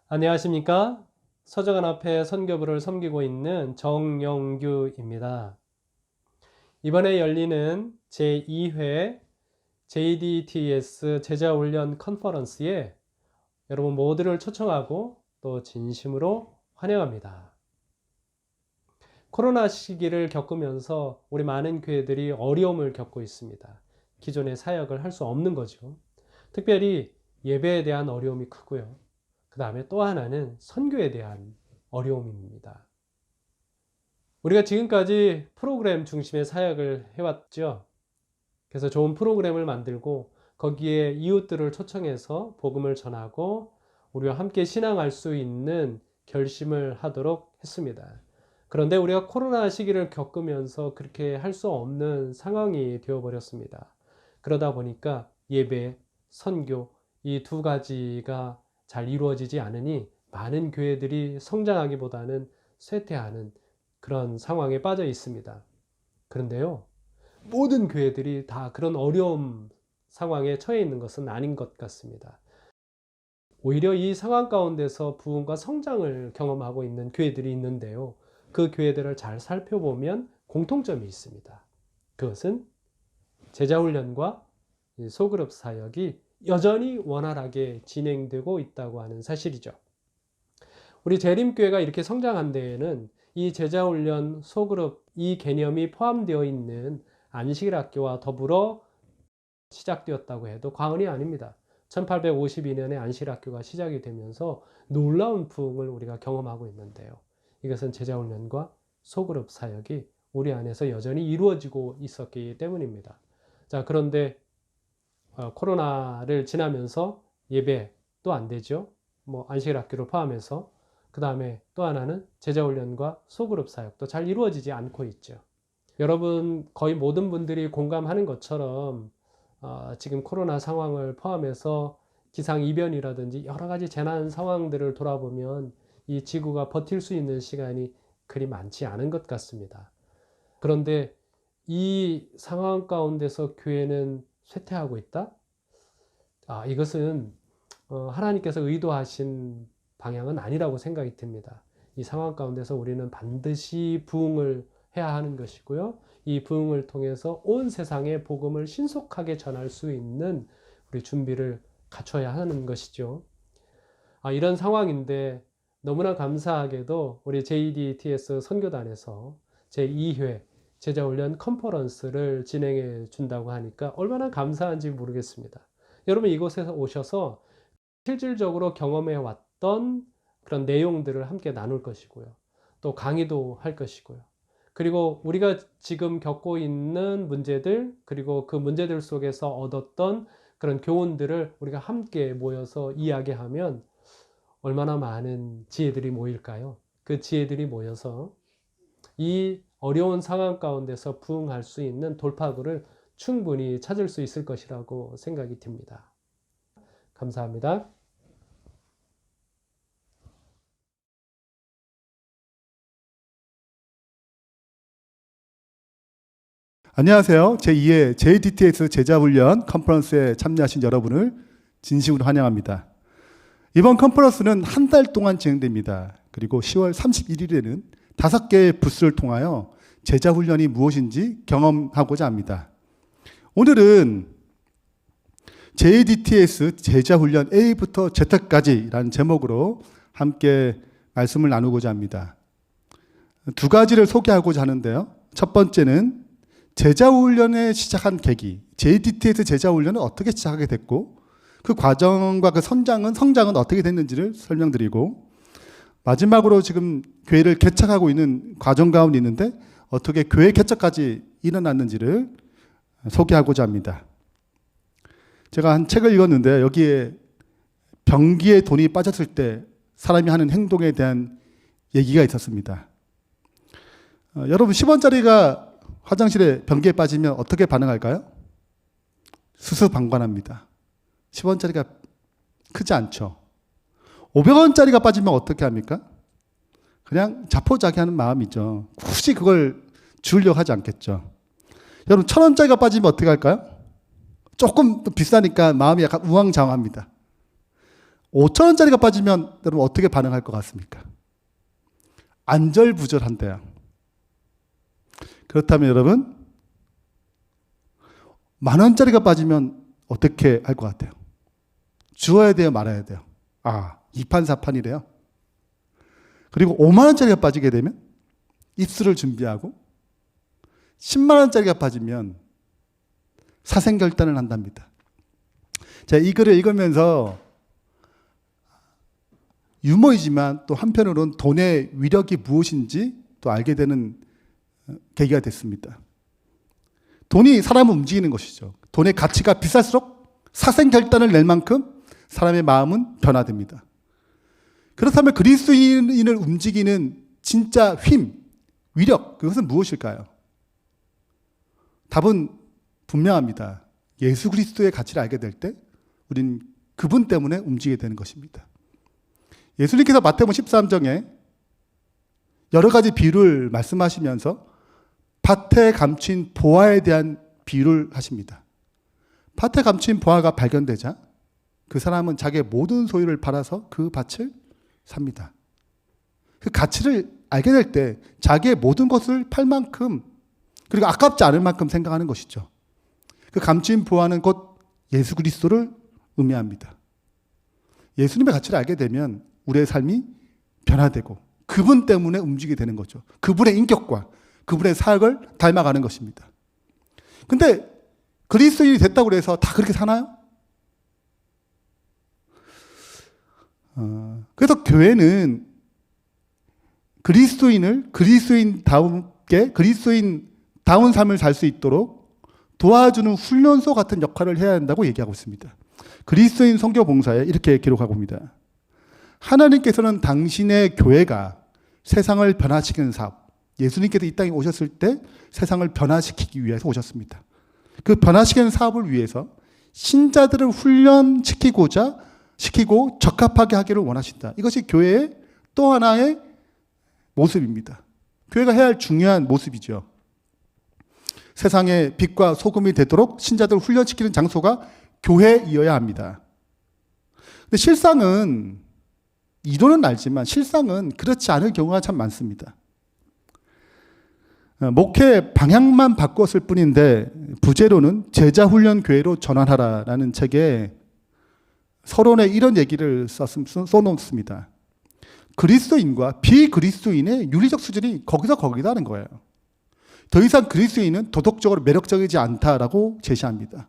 안녕하십니까? 서정한 앞에 선교부를 섬기고 있는 정영규입니다. 이번에 열리는 제2회 JDTS 제자훈련 컨퍼런스에 여러분 모두를 초청하고 또 진심으로 환영합니다. 코로나 시기를 겪으면서 우리 많은 교회들이 어려움을 겪고 있습니다. 기존의 사역을 할 수 없는 거죠. 특별히 예배에 대한 어려움이 크고요. 그 다음에 또 하나는 선교에 대한 어려움입니다. 우리가 지금까지 프로그램 중심의 사역을 해왔죠. 그래서 좋은 프로그램을 만들고 거기에 이웃들을 초청해서 복음을 전하고 우리와 함께 신앙할 수 있는 결심을 하도록 했습니다. 그런데 우리가 코로나 시기를 겪으면서 그렇게 할 수 없는 상황이 되어버렸습니다. 그러다 보니까 예배, 선교 이 두 가지가 잘 이루어지지 않으니 많은 교회들이 성장하기보다는 쇠퇴하는 그런 상황에 빠져 있습니다. 그런데요, 모든 교회들이 다 그런 어려움 상황에 처해 있는 것은 아닌 것 같습니다. 오히려 이 상황 가운데서 부흥과 성장을 경험하고 있는 교회들이 있는데요. 그 교회들을 잘 살펴보면 공통점이 있습니다. 그것은 제자훈련과 소그룹 사역이 여전히 원활하게 진행되고 있다고 하는 사실이죠. 우리 재림교회가 이렇게 성장한 데에는 이 제자훈련, 소그룹 이 개념이 포함되어 있는 안식일학교와 더불어 시작되었다고 해도 과언이 아닙니다. 1852년에 안식일학교가 시작이 되면서 놀라운 부흥을 우리가 경험하고 있는데요. 이것은 제자훈련과 소그룹 사역이 우리 안에서 여전히 이루어지고 있었기 때문입니다. 자, 그런데 코로나를 지나면서 예배도 안 되죠. 안식일 학교를 포함해서. 그 다음에 또 하나는 제자훈련과 소그룹 사역도 잘 이루어지지 않고 있죠. 여러분 거의 모든 분들이 공감하는 것처럼 지금 코로나 상황을 포함해서 기상이변이라든지 여러 가지 재난 상황들을 돌아보면 이 지구가 버틸 수 있는 시간이 그리 많지 않은 것 같습니다. 그런데 이 상황 가운데서 교회는 쇠퇴하고 있다? 이것은 하나님께서 의도하신 방향은 아니라고 생각이 듭니다. 이 상황 가운데서 우리는 반드시 부흥을 해야 하는 것이고요. 이 부흥을 통해서 온 세상에 복음을 신속하게 전할 수 있는 우리 준비를 갖춰야 하는 것이죠. 이런 상황인데 너무나 감사하게도 우리 JDTS 선교단에서 제2회 제자훈련 컨퍼런스를 진행해 준다고 하니까 얼마나 감사한지 모르겠습니다. 여러분 이곳에 오셔서 실질적으로 경험해 왔던 그런 내용들을 함께 나눌 것이고요. 또 강의도 할 것이고요. 그리고 우리가 지금 겪고 있는 문제들, 그리고 그 문제들 속에서 얻었던 그런 교훈들을 우리가 함께 모여서 이야기하면 얼마나 많은 지혜들이 모일까요? 그 지혜들이 모여서 이 어려운 상황 가운데서 부응할 수 있는 돌파구를 충분히 찾을 수 있을 것이라고 생각이 듭니다. 감사합니다. 안녕하세요. 제2회 JDTS 제자훈련 컨퍼런스에 참여하신 여러분을 진심으로 환영합니다. 이번 컨퍼런스는 한 달 동안 진행됩니다. 그리고 10월 31일에는 5개의 부스를 통하여 제자훈련이 무엇인지 경험하고자 합니다. 오늘은 JDTS 제자훈련 A부터 Z까지라는 제목으로 함께 말씀을 나누고자 합니다. 두 가지를 소개하고자 하는데요. 첫 번째는 제자훈련에 시작한 계기, JDTS 제자훈련은 어떻게 시작하게 됐고 그 과정과 그 성장은 어떻게 됐는지를 설명드리고, 마지막으로 지금 교회를 개척하고 있는 과정 가운데 있는데 어떻게 교회 개척까지 일어났는지를 소개하고자 합니다. 제가 한 책을 읽었는데 여기에 변기에 돈이 빠졌을 때 사람이 하는 행동에 대한 얘기가 있었습니다. 여러분 10원짜리가 화장실에 변기에 빠지면 어떻게 반응할까요? 수수방관합니다. 10원짜리가 크지 않죠. 500원짜리가 빠지면 어떻게 합니까? 그냥 자포자기하는 마음이죠. 굳이 그걸 주려고 하지 않겠죠. 여러분 1000원짜리가 빠지면 어떻게 할까요? 조금 더 비싸니까 마음이 약간 우왕좌왕합니다. 5,000원짜리가 빠지면 여러분 어떻게 반응할 것 같습니까? 안절부절한데요. 그렇다면 여러분 10,000원짜리가 빠지면 어떻게 할 것 같아요? 주어야 돼요, 말아야 돼요? 이판사판이래요. 그리고 5만원짜리가 빠지게 되면 입술을 준비하고 10만원짜리가 빠지면 사생결단을 한답니다. 제가 이 글을 읽으면서 유머이지만 또 한편으로는 돈의 위력이 무엇인지 또 알게 되는 계기가 됐습니다. 돈이 사람을 움직이는 것이죠. 돈의 가치가 비쌀수록 사생결단을 낼 만큼 사람의 마음은 변화됩니다. 그렇다면 그리스도인을 움직이는 진짜 힘, 위력, 그것은 무엇일까요? 답은 분명합니다. 예수 그리스도의 가치를 알게 될 때 우린 그분 때문에 움직이게 되는 것입니다. 예수님께서 마태복음 13장에 여러 가지 비유를 말씀하시면서 밭에 감춘 보화에 대한 비유를 하십니다. 밭에 감춘 보화가 발견되자 그 사람은 자기의 모든 소유를 팔아서 그 밭을 삽니다. 그 가치를 알게 될 때 자기의 모든 것을 팔 만큼 그리고 아깝지 않을 만큼 생각하는 것이죠. 그 감춘 보화는 곧 예수 그리스도를 의미합니다. 예수님의 가치를 알게 되면 우리의 삶이 변화되고 그분 때문에 움직이게 되는 거죠. 그분의 인격과 그분의 사역을 닮아가는 것입니다. 근데 그리스도인이 됐다고 해서 다 그렇게 사나요? 그래서 교회는 그리스도인을 그리스도인다움께 그리스도인다운 삶을 살 수 있도록 도와주는 훈련소 같은 역할을 해야 한다고 얘기하고 있습니다. 그리스도인 선교 봉사에 이렇게 기록하고 옵니다. 하나님께서는 당신의 교회가 세상을 변화시키는 사업, 예수님께서 이 땅에 오셨을 때 세상을 변화시키기 위해서 오셨습니다. 그 변화시키는 사업을 위해서 신자들을 훈련시키고 적합하게 하기를 원하신다. 이것이 교회의 또 하나의 모습입니다. 교회가 해야 할 중요한 모습이죠. 세상의 빛과 소금이 되도록 신자들을 훈련시키는 장소가 교회이어야 합니다. 근데 실상은 이론은 알지만 실상은 그렇지 않을 경우가 참 많습니다. 목회 방향만 바꿨을 뿐인데 부제로는 제자훈련 교회로 전환하라라는 책에 서론에 이런 얘기를 써놓습니다. 그리스도인과 비그리스도인의 윤리적 수준이 거기다 하는 거예요. 더 이상 그리스도인은 도덕적으로 매력적이지 않다라고 제시합니다.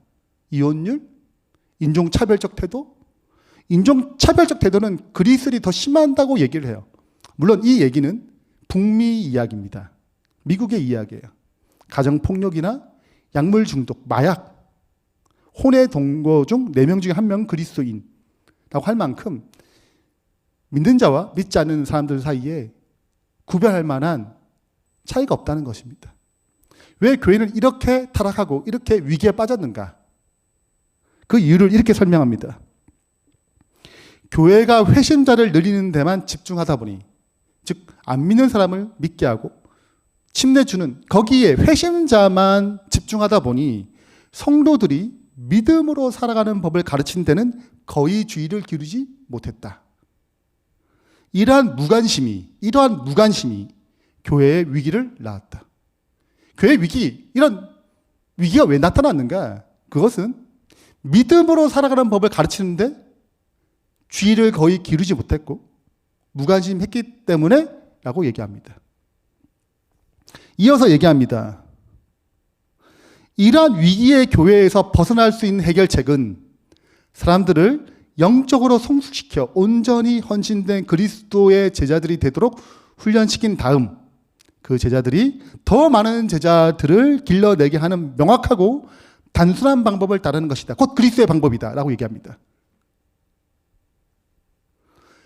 이혼율, 인종차별적 태도, 인종차별적 태도는 그리스도인이 더 심한다고 얘기를 해요. 물론 이 얘기는 북미 이야기입니다. 미국의 이야기예요. 가정폭력이나 약물 중독, 마약, 혼의 동거 중 4명 중에 1명은 그리스도인이라고 할 만큼 믿는 자와 믿지 않는 사람들 사이에 구별할 만한 차이가 없다는 것입니다. 왜 교회는 이렇게 타락하고 이렇게 위기에 빠졌는가? 그 이유를 이렇게 설명합니다. 교회가 회심자를 늘리는 데만 집중하다 보니, 즉 안 믿는 사람을 믿게 하고 침례주는 거기에 회심자만 집중하다 보니 성도들이 믿음으로 살아가는 법을 가르치는 데는 거의 주의를 기울이지 못했다. 이러한 무관심이 교회의 위기를 낳았다. 교회의 위기, 이런 위기가 왜 나타났는가? 그것은 믿음으로 살아가는 법을 가르치는데 주의를 거의 기울이지 못했고 무관심했기 때문에 라고 얘기합니다. 이어서 얘기합니다. 이러한 위기의 교회에서 벗어날 수 있는 해결책은 사람들을 영적으로 성숙시켜 온전히 헌신된 그리스도의 제자들이 되도록 훈련시킨 다음 그 제자들이 더 많은 제자들을 길러내게 하는 명확하고 단순한 방법을 따르는 것이다. 곧 그리스도의 방법이다 라고 얘기합니다.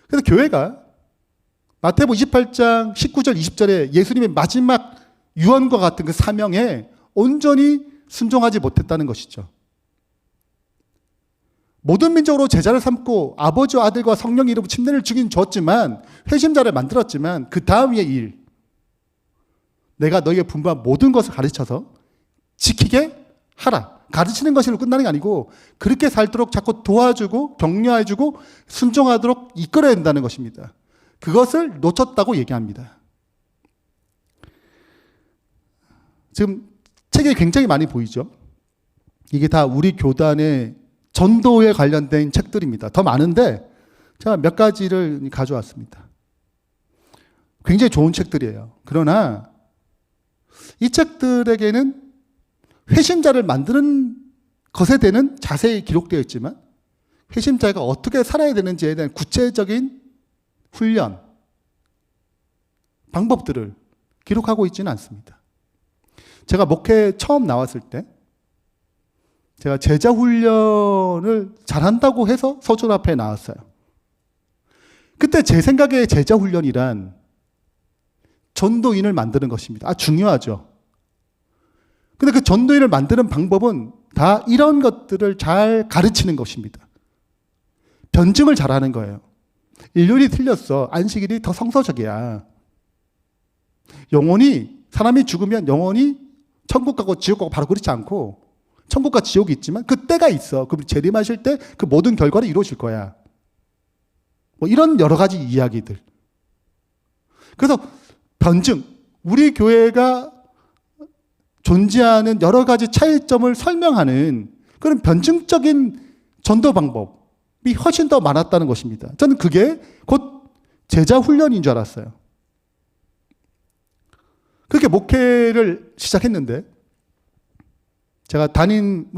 그래서 교회가 마태복음 28장 19절 20절에 예수님의 마지막 유언과 같은 그 사명에 온전히 순종하지 못했다는 것이죠. 모든 민족으로 제자를 삼고 아버지와 아들과 성령 이름으로 침례를 주긴 줬지만 회심자를 만들었지만 그 다음의 일, 내가 너희에게 분부한 모든 것을 가르쳐서 지키게 하라. 가르치는 것으로 끝나는 게 아니고 그렇게 살도록 자꾸 도와주고 격려해주고 순종하도록 이끌어야 된다는 것입니다. 그것을 놓쳤다고 얘기합니다. 지금 책에 굉장히 많이 보이죠. 이게 다 우리 교단의 전도에 관련된 책들입니다. 더 많은데 제가 몇 가지를 가져왔습니다. 굉장히 좋은 책들이에요. 그러나 이 책들에게는 회심자를 만드는 것에 대한 자세히 기록되어 있지만 회심자가 어떻게 살아야 되는지에 대한 구체적인 훈련, 방법들을 기록하고 있지는 않습니다. 제가 목회 처음 나왔을 때 제가 제자 훈련을 잘한다고 해서 서준 앞에 나왔어요. 그때 제 생각에 제자 훈련이란 전도인을 만드는 것입니다. 중요하죠. 근데 그 전도인을 만드는 방법은 다 이런 것들을 잘 가르치는 것입니다. 변증을 잘하는 거예요. 일요일이 틀렸어. 안식일이 더 성서적이야. 영혼이, 사람이 죽으면 영혼이 천국 가고 지옥 가고 바로 그렇지 않고 천국과 지옥이 있지만 그 때가 있어. 그 재림하실 때 그 모든 결과를 이루어질 거야. 뭐 이런 여러 가지 이야기들. 그래서 변증, 우리 교회가 존재하는 여러 가지 차이점을 설명하는 그런 변증적인 전도 방법이 훨씬 더 많았다는 것입니다. 저는 그게 곧 제자 훈련인 줄 알았어요. 그렇게 목회를 시작했는데 제가 담임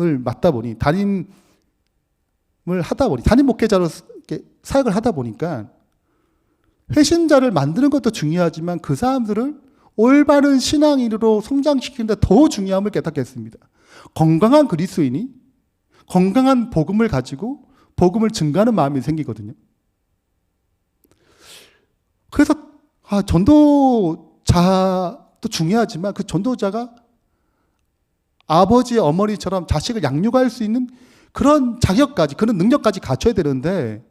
목회자로 사역을 하다 보니까 회신자를 만드는 것도 중요하지만 그 사람들을 올바른 신앙인으로 성장시키는 데 더 중요함을 깨닫겠습니다. 건강한 그리스도인이 건강한 복음을 가지고 복음을 증가하는 마음이 생기거든요. 그래서 전도자도 중요하지만 그 전도자가 아버지, 어머니처럼 자식을 양육할 수 있는 그런 자격까지, 그런 능력까지 갖춰야 되는데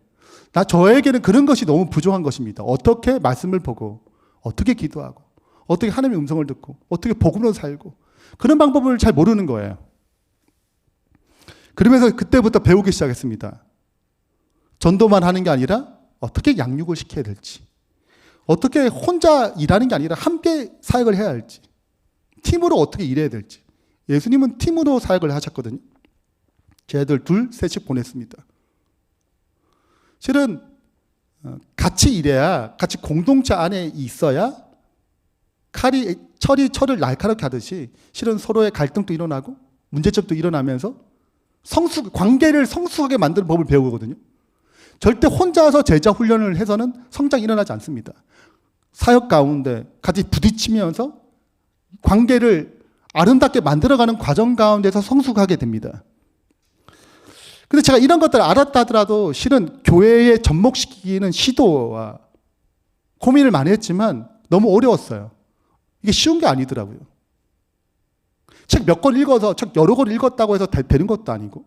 저에게는 그런 것이 너무 부족한 것입니다. 어떻게 말씀을 보고, 어떻게 기도하고, 어떻게 하나님의 음성을 듣고, 어떻게 복음으로 살고, 그런 방법을 잘 모르는 거예요. 그러면서 그때부터 배우기 시작했습니다. 전도만 하는 게 아니라 어떻게 양육을 시켜야 될지, 어떻게 혼자 일하는 게 아니라 함께 사역을 해야 할지, 팀으로 어떻게 일해야 될지. 예수님은 팀으로 사역을 하셨거든요. 쟤들 둘, 셋씩 보냈습니다. 실은 같이 일해야, 같이 공동체 안에 있어야 철을 날카롭게 하듯이 실은 서로의 갈등도 일어나고 문제점도 일어나면서 관계를 성숙하게 만드는 법을 배우거든요. 절대 혼자서 제자 훈련을 해서는 성장이 일어나지 않습니다. 사역 가운데 같이 부딪히면서 관계를 아름답게 만들어가는 과정 가운데서 성숙하게 됩니다. 근데 제가 이런 것들을 알았다 하더라도 실은 교회에 접목시키기는 시도와 고민을 많이 했지만 너무 어려웠어요. 이게 쉬운 게 아니더라고요. 책 몇 권 읽어서, 책 여러 권 읽었다고 해서 되는 것도 아니고,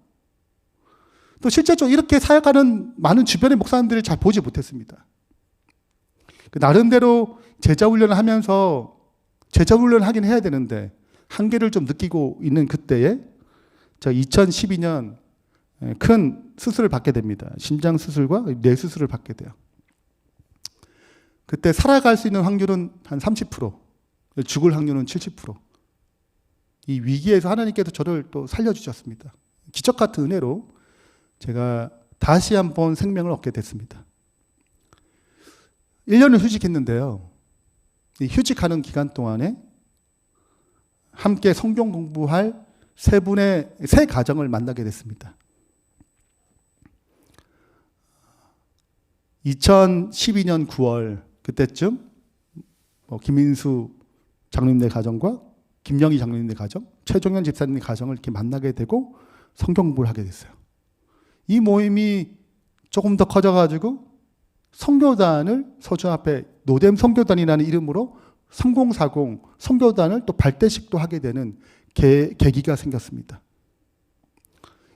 또 실제적으로 이렇게 사역하는 많은 주변의 목사님들을 잘 보지 못했습니다. 나름대로 제자 훈련을 하면서 제자 훈련을 하긴 해야 되는데 한계를 좀 느끼고 있는 그때에 제가 2012년 큰 수술을 받게 됩니다. 심장 수술과 뇌 수술을 받게 돼요. 그때 살아갈 수 있는 확률은 한 30%, 죽을 확률은 70%. 이 위기에서 하나님께서 저를 또 살려주셨습니다. 기적 같은 은혜로 제가 다시 한번 생명을 얻게 됐습니다. 1년을 휴직했는데요. 이 휴직하는 기간 동안에 함께 성경 공부할 세 가정을 만나게 됐습니다. 2012년 9월 그때쯤 김인수 장로님네 가정과 김영희 장로님네 가정, 최종현 집사님네 가정을 이렇게 만나게 되고 성경 공부를 하게 됐어요. 이 모임이 조금 더 커져가지고 선교단을 서준 앞에 노뎀 선교단이라는 이름으로 3040 선교단을 또 발대식도 하게 되는 계기가 생겼습니다.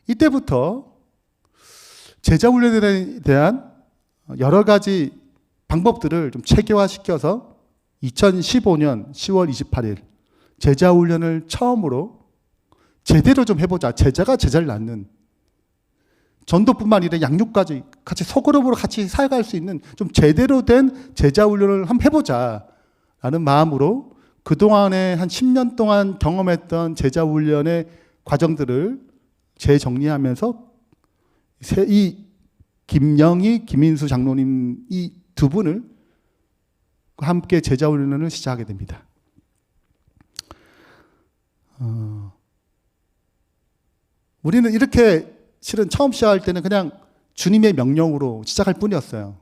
이때부터 제자 훈련에 대한 여러 가지 방법들을 좀 체계화시켜서 2015년 10월 28일 제자 훈련을 처음으로 제대로 좀 해보자. 제자가 제자를 낳는. 전도뿐만 아니라 양육까지 같이 소그룹으로 같이 살아갈 수 있는 좀 제대로 된 제자 훈련을 한번 해보자 라는 마음으로 그동안에 한 10년 동안 경험했던 제자 훈련의 과정들을 재정리하면서 이 김영희, 김인수 장로님 이 두 분을 함께 제자 훈련을 시작하게 됩니다. 우리는 이렇게 실은 처음 시작할 때는 그냥 주님의 명령으로 시작할 뿐이었어요.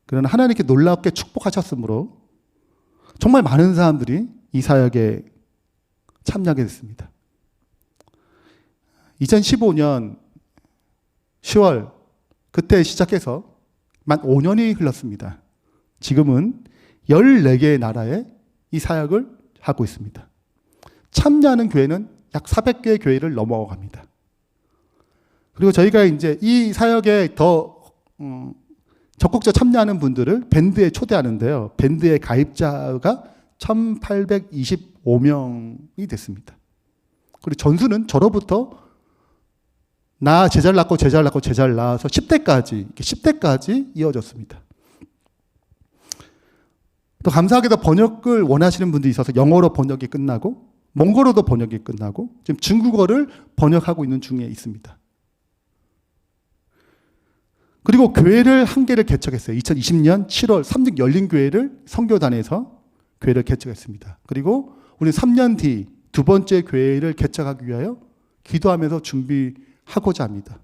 그러나 하나님께 놀랍게 축복하셨으므로 정말 많은 사람들이 이 사역에 참여하게 됐습니다. 2015년 10월 그때 시작해서 만 5년이 흘렀습니다. 지금은 14개의 나라에 이 사역을 하고 있습니다. 참여하는 교회는 약 400개의 교회를 넘어갑니다. 그리고 저희가 이제 이 사역에 더 적극적으로 참여하는 분들을 밴드에 초대하는데요. 밴드의 가입자가 1825명이 됐습니다. 그리고 전수는 저로부터 나 제자를 낳고 제자를 낳고 제자를 낳아서 10대까지 이어졌습니다. 또 감사하게도 번역을 원하시는 분들이 있어서 영어로 번역이 끝나고 몽골어도 번역이 끝나고 지금 중국어를 번역하고 있는 중에 있습니다. 그리고 교회를 한 개를 개척했어요. 2020년 7월 삼직 열린교회를 선교단에서 교회를 개척했습니다. 그리고 우리 3년 뒤 두 번째 교회를 개척하기 위하여 기도하면서 준비하고자 합니다.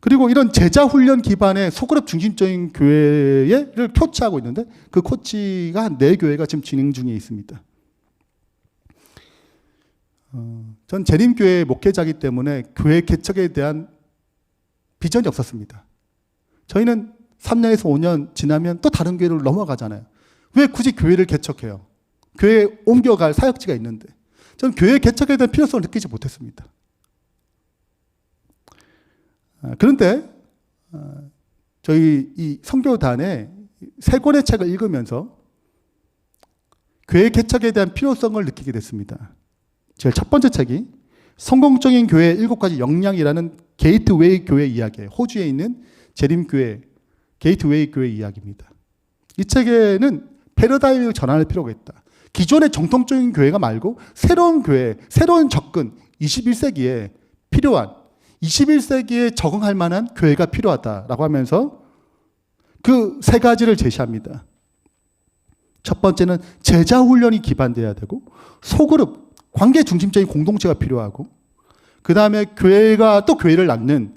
그리고 이런 제자 훈련 기반의 소그룹 중심적인 교회를 코치하고 있는데 그 코치가 한 4교회가 지금 진행 중에 있습니다. 전 재림교회 목회자이기 때문에 교회 개척에 대한 비전이 없었습니다. 저희는 3년에서 5년 지나면 또 다른 교회로 넘어가잖아요. 왜 굳이 교회를 개척해요? 교회에 옮겨갈 사역지가 있는데 저는 교회 개척에 대한 필요성을 느끼지 못했습니다. 그런데 저희 이 선교단의 3권의 책을 읽으면서 교회 개척에 대한 필요성을 느끼게 됐습니다. 제일 첫 번째 책이 성공적인 교회의 7가지 역량이라는 게이트웨이 교회 이야기예요. 호주에 있는 재림교회 게이트웨이 교회 이야기입니다. 이 책에는 패러다임을 전환할 필요가 있다. 기존의 정통적인 교회가 말고 새로운 교회, 새로운 접근, 21세기에 필요한 21세기에 적응할 만한 교회가 필요하다라고 하면서 그 3가지를 제시합니다. 첫 번째는 제자 훈련이 기반돼야 되고 소그룹, 관계 중심적인 공동체가 필요하고 그 다음에 교회가 또 교회를 낳는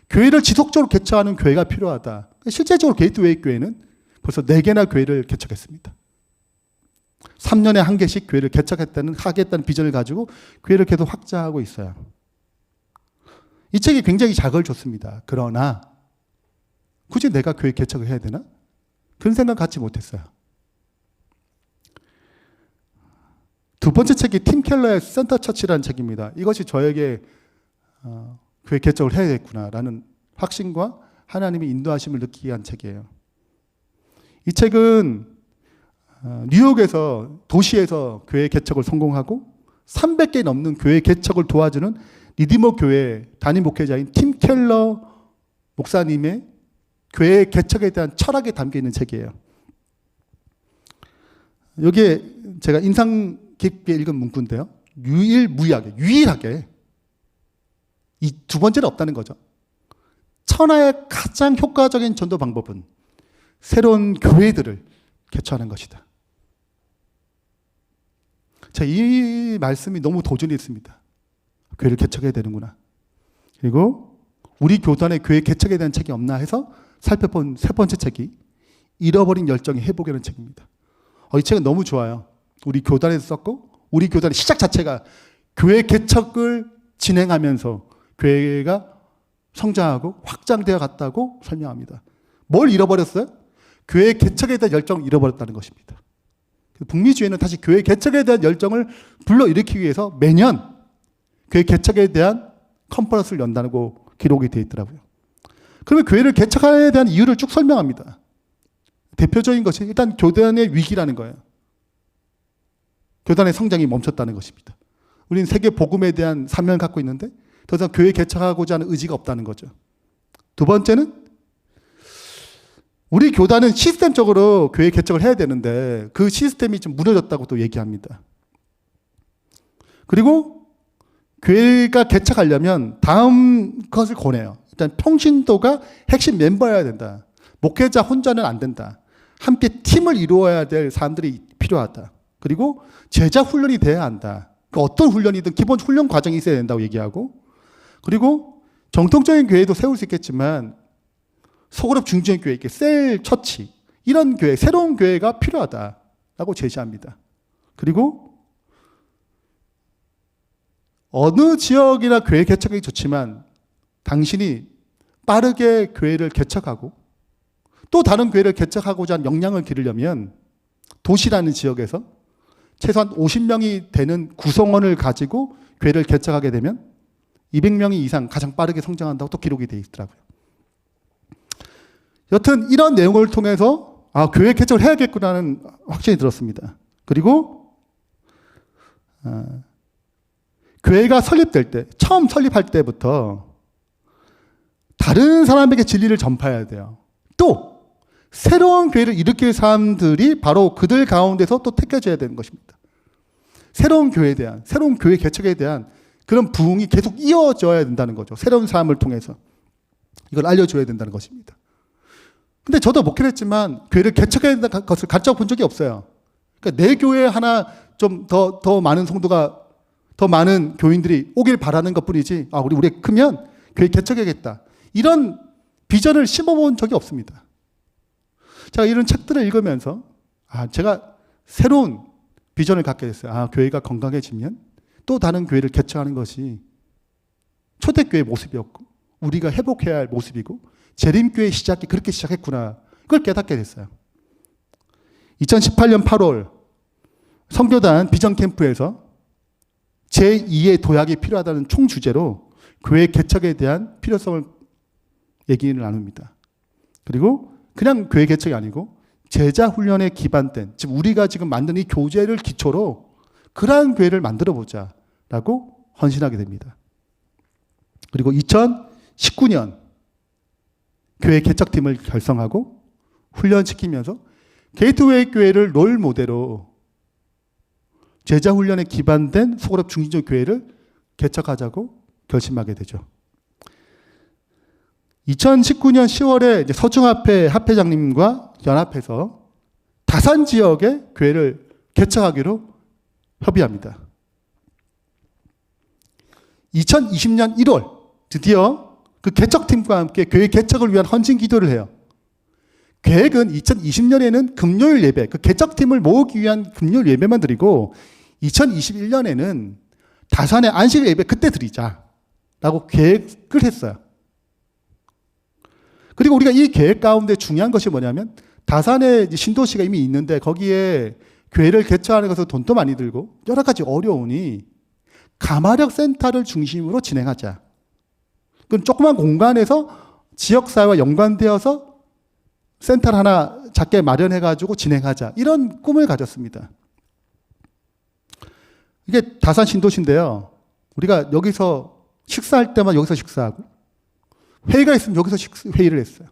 교회를 지속적으로 개척하는 교회가 필요하다. 실제적으로 게이트웨이 교회는 벌써 4개나 교회를 개척했습니다. 3년에 1개씩 교회를 하겠다는 비전을 가지고 교회를 계속 확장하고 있어요. 이 책이 굉장히 자극을 줬습니다. 그러나 굳이 내가 교회 개척을 해야 되나? 그런 생각 갖지 못했어요. 두 번째 책이 팀 켈러의 센터 처치라는 책입니다. 이것이 저에게 교회 개척을 해야겠구나라는 확신과 하나님의 인도하심을 느끼게 한 책이에요. 이 책은 뉴욕에서 도시에서 교회 개척을 성공하고 300개 넘는 교회 개척을 도와주는 리디머 교회 담임 목회자인 팀 켈러 목사님의 교회 개척에 대한 철학이 담겨 있는 책이에요. 여기에 제가 인상 깊게 읽은 문구인데요. 유일하게 이 두 번째는 없다는 거죠. 천하의 가장 효과적인 전도 방법은 새로운 교회들을 개척하는 것이다. 자, 이 말씀이 너무 도전이 있습니다. 교회를 개척해야 되는구나. 그리고 우리 교단의 교회 개척에 대한 책이 없나 해서 살펴본 3번째 책이 잃어버린 열정의 회복이라는 책입니다. 이 책은 너무 좋아요. 우리 교단에서 썼고 우리 교단의 시작 자체가 교회 개척을 진행하면서 교회가 성장하고 확장되어 갔다고 설명합니다. 뭘 잃어버렸어요? 교회 개척에 대한 열정을 잃어버렸다는 것입니다. 북미주의는 다시 교회 개척에 대한 열정을 불러일으키기 위해서 매년 교회 개척에 대한 컨퍼런스를 연다고 기록이 되어 있더라고요. 그러면 교회를 개척에 대한 이유를 쭉 설명합니다. 대표적인 것이 일단 교단의 위기라는 거예요. 교단의 성장이 멈췄다는 것입니다. 우리는 세계 복음에 대한 사명을 갖고 있는데 더 이상 교회 개척하고자 하는 의지가 없다는 거죠. 두 번째는 우리 교단은 시스템적으로 교회 개척을 해야 되는데 그 시스템이 좀 무너졌다고 또 얘기합니다. 그리고 교회가 개척하려면 다음 것을 권해요. 일단 평신도가 핵심 멤버여야 된다. 목회자 혼자는 안 된다. 함께 팀을 이루어야 될 사람들이 필요하다. 그리고 제자 훈련이 돼야 한다. 그 어떤 훈련이든 기본 훈련 과정이 있어야 된다고 얘기하고, 그리고 정통적인 교회도 세울 수 있겠지만 소그룹 중지형 교회, 셀 처치, 이런 교회, 새로운 교회가 필요하다라고 제시합니다. 그리고 어느 지역이나 교회 개척이 좋지만 당신이 빠르게 교회를 개척하고 또 다른 교회를 개척하고자 하는 역량을 기르려면 도시라는 지역에서 최소한 50명이 되는 구성원을 가지고 교회를 개척하게 되면 200명이 이상 가장 빠르게 성장한다고 또 기록이 되어 있더라고요. 여튼 이런 내용을 통해서 교회 개척을 해야겠구나는 확신이 들었습니다. 그리고 교회가 설립될 때, 처음 설립할 때부터 다른 사람에게 진리를 전파해야 돼요. 또 새로운 교회를 일으킬 사람들이 바로 그들 가운데서 또 택해져야 되는 것입니다. 새로운 교회에 대한, 새로운 교회 개척에 대한 그런 부흥이 계속 이어져야 된다는 거죠. 새로운 사람을 통해서 이걸 알려줘야 된다는 것입니다. 근데 저도 목회를 했지만 교회를 개척해야 된다는 것을 가르쳐 본 적이 없어요. 그러니까 내 교회 하나 좀 더 많은 성도가, 더 많은 교인들이 오길 바라는 것 뿐이지, 우리 크면 교회 개척해야겠다, 이런 비전을 심어본 적이 없습니다. 제가 이런 책들을 읽으면서 제가 새로운 비전을 갖게 됐어요. 교회가 건강해지면 또 다른 교회를 개척하는 것이 초대교회 모습이었고 우리가 회복해야 할 모습이고 재림교회 시작이 그렇게 시작했구나, 그걸 깨닫게 됐어요. 2018년 8월 선교단 비전 캠프에서 제2의 도약이 필요하다는 총주제로 교회 개척에 대한 필요성을 얘기를 나눕니다. 그리고 그냥 교회 개척이 아니고 제자 훈련에 기반된, 즉 우리가 지금 만든 이 교재를 기초로 그러한 교회를 만들어 보자라고 헌신하게 됩니다. 그리고 2019년 교회 개척팀을 결성하고 훈련시키면서 게이트웨이 교회를 롤 모델로 제자 훈련에 기반된 소그룹 중진적 교회를 개척하자고 결심하게 되죠. 2019년 10월에 이제 서중합회 합회장님과 연합해서 다산 지역의 교회를 개척하기로 협의합니다. 2020년 1월 드디어 그 개척팀과 함께 교회 개척을 위한 헌신 기도를 해요. 계획은 2020년에는 금요일 예배, 그 개척팀을 모으기 위한 금요일 예배만 드리고 2021년에는 다산의 안식 예배 그때 드리자라고 계획을 했어요. 그리고 우리가 이 계획 가운데 중요한 것이 뭐냐면 다산에 신도시가 이미 있는데 거기에 교회를 개척하는 것은 돈도 많이 들고 여러 가지 어려우니 가마력 센터를 중심으로 진행하자. 그럼 조그만 공간에서 지역사회와 연관되어서 센터를 하나 작게 마련해가지고 진행하자. 이런 꿈을 가졌습니다. 이게 다산 신도시인데요. 우리가 여기서 식사할 때만 여기서 식사하고 회의가 있으면 여기서 회의를 했어요.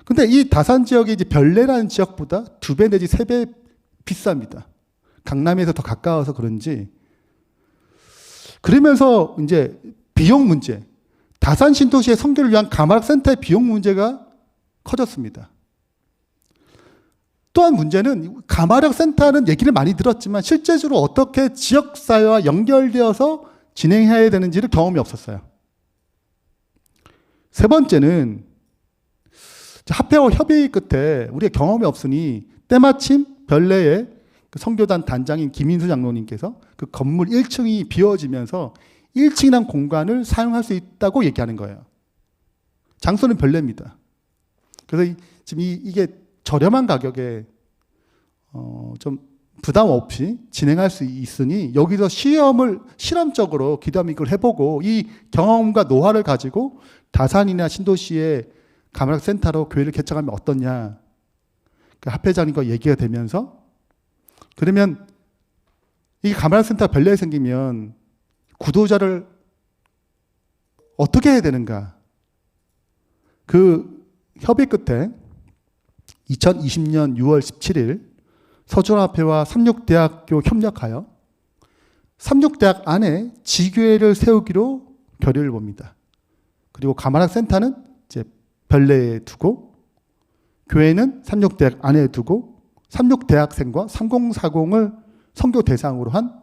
근데 이 다산 지역이 이제 별내라는 지역보다 2배 내지 3배 비쌉니다. 강남에서 더 가까워서 그런지. 그러면서 이제 비용 문제, 다산 신도시의 선교를 위한 가마락 센터의 비용 문제가 커졌습니다. 또한 문제는 가마락 센터는 얘기를 많이 들었지만 실제적으로 어떻게 지역사회와 연결되어서 진행해야 되는지를 경험이 없었어요. 세 번째는 합회와 협의 끝에 우리가 경험이 없으니 때마침 별내에 그 선교단 단장인 김인수 장로님께서 그 건물 1층이 비워지면서 1층이란 공간을 사용할 수 있다고 얘기하는 거예요. 장소는 별내입니다. 그래서 지금 이게 저렴한 가격에 좀 부담 없이 진행할 수 있으니 여기서 실험적으로 기도하며 이걸 해보고 이 경험과 노하를 가지고 다산이나 신도시의 가마락 센터로 교회를 개척하면 어떻냐. 그 합회장님과 얘기가 되면서 그러면 이 가마락센터 별내에 생기면 구도자를 어떻게 해야 되는가? 그 협의 끝에 2020년 6월 17일 서준합회와 삼육대학교 협력하여 삼육대학 안에 지교회를 세우기로 결의를 봅니다. 그리고 가마락센터는 이제 별내에 두고 교회는 삼육대학 안에 두고 삼육대학생과 3040을 선교 대상으로 한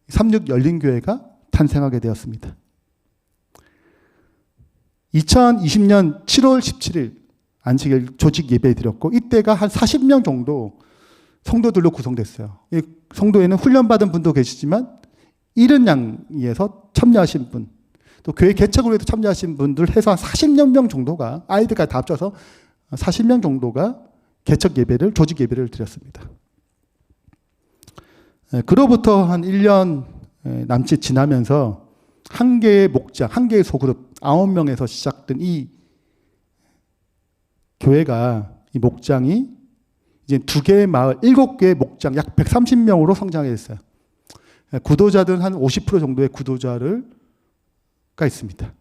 삼육열린교회가 탄생하게 되었습니다. 2020년 7월 17일 안식일 조직 예배 드렸고 이때가 한 40명 정도 성도들로 구성됐어요. 이 성도에는 훈련받은 분도 계시지만 이른 양에서 참여하신 분, 또 교회 개척을 위해서 참여하신 분들 해서 한 40여 명 정도가 아이들까지 다 합쳐서 40명 정도가 개척 예배를 조직 예배를 드렸습니다. 그로부터 한 1년 남짓 지나면서 한 개의 목장, 한 개의 소그룹 9명에서 시작된 이 교회가 이 목장이 이제 2개의 마을, 7개의 목장 약 130명으로 성장해 있어요. 구도자들은 한 50% 정도의 구도자가 있습니다.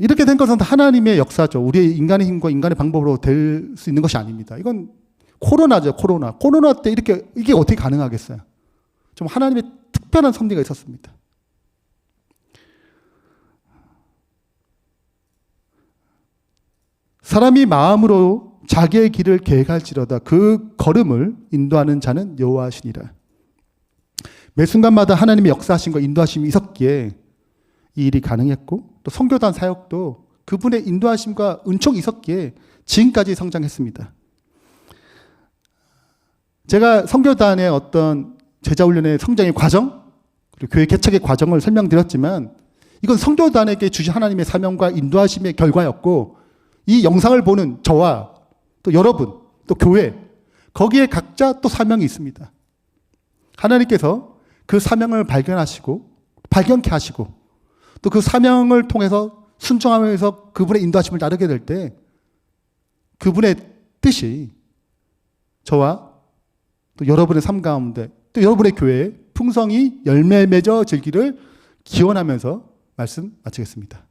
이렇게 된 것은 하나님의 역사죠. 우리의 인간의 힘과 인간의 방법으로 될 수 있는 것이 아닙니다. 이건 코로나죠, 코로나. 코로나 때 이게 어떻게 가능하겠어요? 좀 하나님의 특별한 섭리가 있었습니다. 사람이 마음으로 자기의 길을 계획할지로다 그 걸음을 인도하는 자는 여호와시니라. 매 순간마다 하나님의 역사하심과 인도하심이 있었기에 이 일이 가능했고 또 선교단 사역도 그분의 인도하심과 은총이 있었기에 지금까지 성장했습니다. 제가 선교단의 어떤 제자훈련의 성장의 과정 그리고 교회 개척의 과정을 설명드렸지만 이건 선교단에게 주신 하나님의 사명과 인도하심의 결과였고 이 영상을 보는 저와 또 여러분 또 교회 거기에 각자 또 사명이 있습니다. 하나님께서 그 사명을 발견케 하시고 또 그 사명을 통해서 순종하면서 그분의 인도하심을 따르게 될 때 그분의 뜻이 저와 또 여러분의 삶 가운데 또 여러분의 교회에 풍성히 열매 맺어지기를 기원하면서 말씀 마치겠습니다.